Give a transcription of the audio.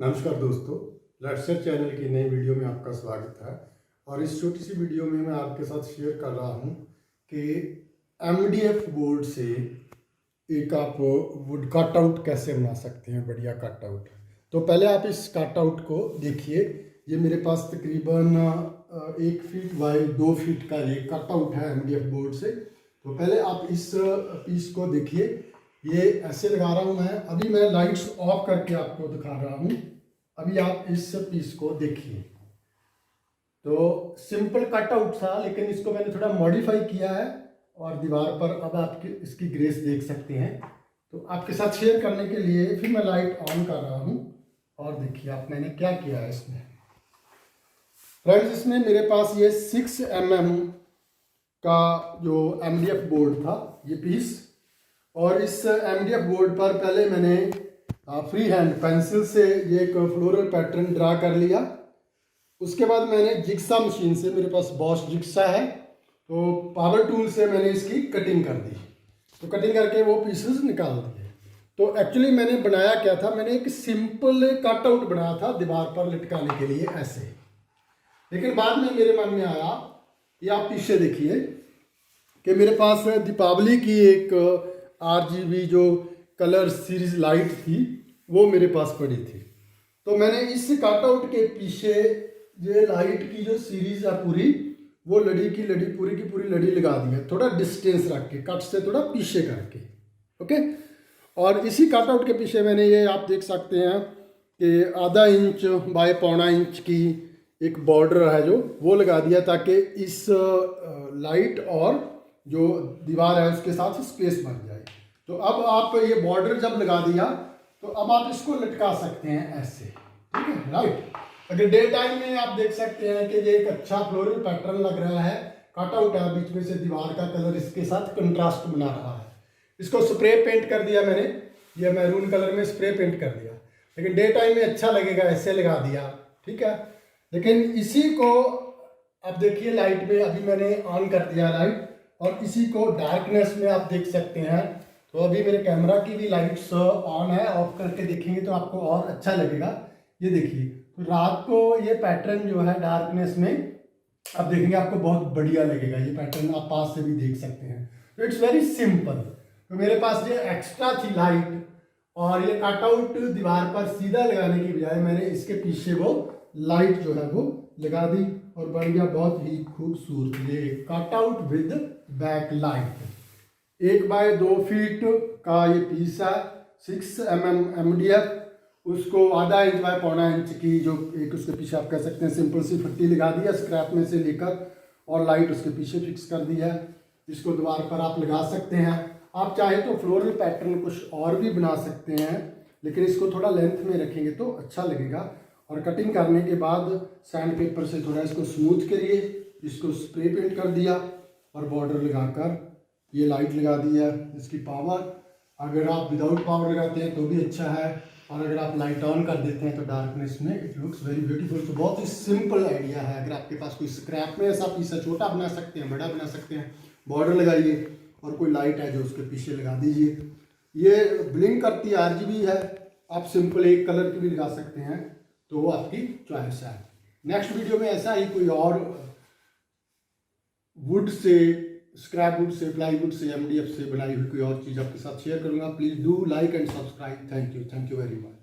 नमस्कार दोस्तों, लेट्सर चैनल की नई वीडियो में आपका स्वागत है। और इस छोटी सी वीडियो में मैं आपके साथ शेयर कर रहा हूं कि एमडीएफ बोर्ड से एक आप वुड कटआउट कैसे बना सकते हैं, बढ़िया कटआउट। तो पहले आप इस कटआउट को देखिए। ये मेरे पास तकरीबन 1 फीट बाय 2 फीट का ये कटआउट है एमडीएफ बोर्ड से। तो पहले आप इस पीस को देखिए। ये ऐसे लगा रहा हूँ मैं। अभी मैं लाइट्स ऑफ करके आपको दिखा रहा हूँ। अभी आप इस पीस को देखिए। तो सिंपल कटआउट था, लेकिन इसको मैंने थोड़ा मॉडिफाई किया है और दीवार पर अब आप इसकी ग्रेस देख सकते हैं। तो आपके साथ शेयर करने के लिए फिर मैं लाइट ऑन कर रहा हूँ और देखिए आप मैंने क्या किया है इसमें। फ्रेंड्स, इसमें मेरे पास ये 6 mm का जो एमडीएफ बोर्ड था, ये पीस। और इस एमडीएफ बोर्ड पर पहले मैंने फ्री हैंड पेंसिल से ये एक फ्लोरल पैटर्न ड्रा कर लिया। उसके बाद मैंने जिक्सा मशीन से, मेरे पास बॉश जिक्सा है, तो पावर टूल से मैंने इसकी कटिंग कर दी। तो कटिंग करके वो पीसेस निकाल दिए। तो एक्चुअली मैंने बनाया क्या था, मैंने एक सिंपल कटआउट बनाया था दीवार पर लटकाने के लिए ऐसे। लेकिन बाद में मेरे मन में आया, ये आप पीछे देखिए कि मेरे पास दीपावली की एक RGB जो कलर सीरीज लाइट थी वो मेरे पास पड़ी थी। तो मैंने इस कटआउट के पीछे ये लाइट की जो सीरीज है पूरी, वो लड़ी की लड़ी पूरी की पूरी लड़ी लगा दी है, थोड़ा डिस्टेंस रख के, कट से थोड़ा पीछे करके। ओके। और इसी कटआउट के पीछे मैंने ये आप देख सकते हैं कि आधा इंच बाय पौना इंच की एक बॉर्डर है जो वो लगा दिया, ताकि इस लाइट और जो दीवार है उसके साथ स्पेस बन जाए। तो अब आप ये बॉर्डर जब लगा दिया तो अब आप इसको लटका सकते हैं ऐसे, ठीक है, राइट। अगर डे टाइम में आप देख सकते हैं कि ये एक अच्छा फ्लोरल पैटर्न लग रहा है, कटआउट है, बीच में से दीवार का कलर इसके साथ कंट्रास्ट बना रहा है। इसको स्प्रे पेंट कर दिया मैंने, ये मैरून कलर में स्प्रे पेंट कर दिया। लेकिन डे टाइम में अच्छा लगेगा, ऐसे लगा दिया, ठीक है। लेकिन इसी को आप देखिए लाइट में, अभी मैंने ऑन कर दिया लाइट, और इसी को डार्कनेस में आप देख सकते हैं। तो अभी मेरे कैमरा की भी लाइट्स ऑन है, ऑफ करके देखेंगे तो आपको और अच्छा लगेगा। ये देखिए, तो रात को ये पैटर्न जो है डार्कनेस में आप देखेंगे आपको बहुत बढ़िया लगेगा। ये पैटर्न आप पास से भी देख सकते हैं। तो इट्स वेरी सिंपल। तो मेरे पास ये एक्स्ट्रा थी लाइट, और ये कटआउट दीवार पर सीधा लगाने की बजाय मैंने इसके पीछे वो लाइट जो है वो लगा दी, और बन गया बहुत ही खूबसूरत ये cutout with back light. 1 by 2 feet का ये पीस है, 6 mm MDF। उसको आधा इंच बाय पौना इंच की जो एक उसके पीछे आप कह सकते हैं सिंपल सी फट्टी लगा दी है स्क्रैप में से लेकर, और लाइट उसके पीछे फिक्स कर दी है। इसको दीवार पर आप लगा सकते हैं। आप चाहे तो फ्लोरल पैटर्न कुछ और भी बना सकते हैं, लेकिन इसको थोड़ा लेंथ में रखेंगे तो अच्छा लगेगा। और कटिंग करने के बाद सैंड पेपर से थोड़ा इसको स्मूथ करिए, इसको स्प्रे पेंट कर दिया, और बॉर्डर लगाकर ये लाइट लगा दी है। इसकी पावर, अगर आप विदाउट पावर लगाते हैं तो भी अच्छा है, और अगर आप लाइट ऑन कर देते हैं तो डार्कनेस में इट लुक्स वेरी ब्यूटीफुल। तो बहुत ही सिंपल आइडिया है। अगर आपके पास कोई स्क्रैप में ऐसा पीस है, छोटा बना सकते हैं, बड़ा बना सकते हैं, बॉर्डर लगाइए और कोई लाइट है जो उसके पीछे लगा दीजिए। ये ब्लिंक करती RGB है, आप सिंपल एक कलर की भी लगा सकते हैं, तो वो आपकी चॉइस है। नेक्स्ट वीडियो में ऐसा ही कोई और would say, scrap would say, plywood से, MDF से बनाई हुई कोई और चीज़ आपके साथ शेयर करूंगा। Please do like and subscribe. Thank you very much.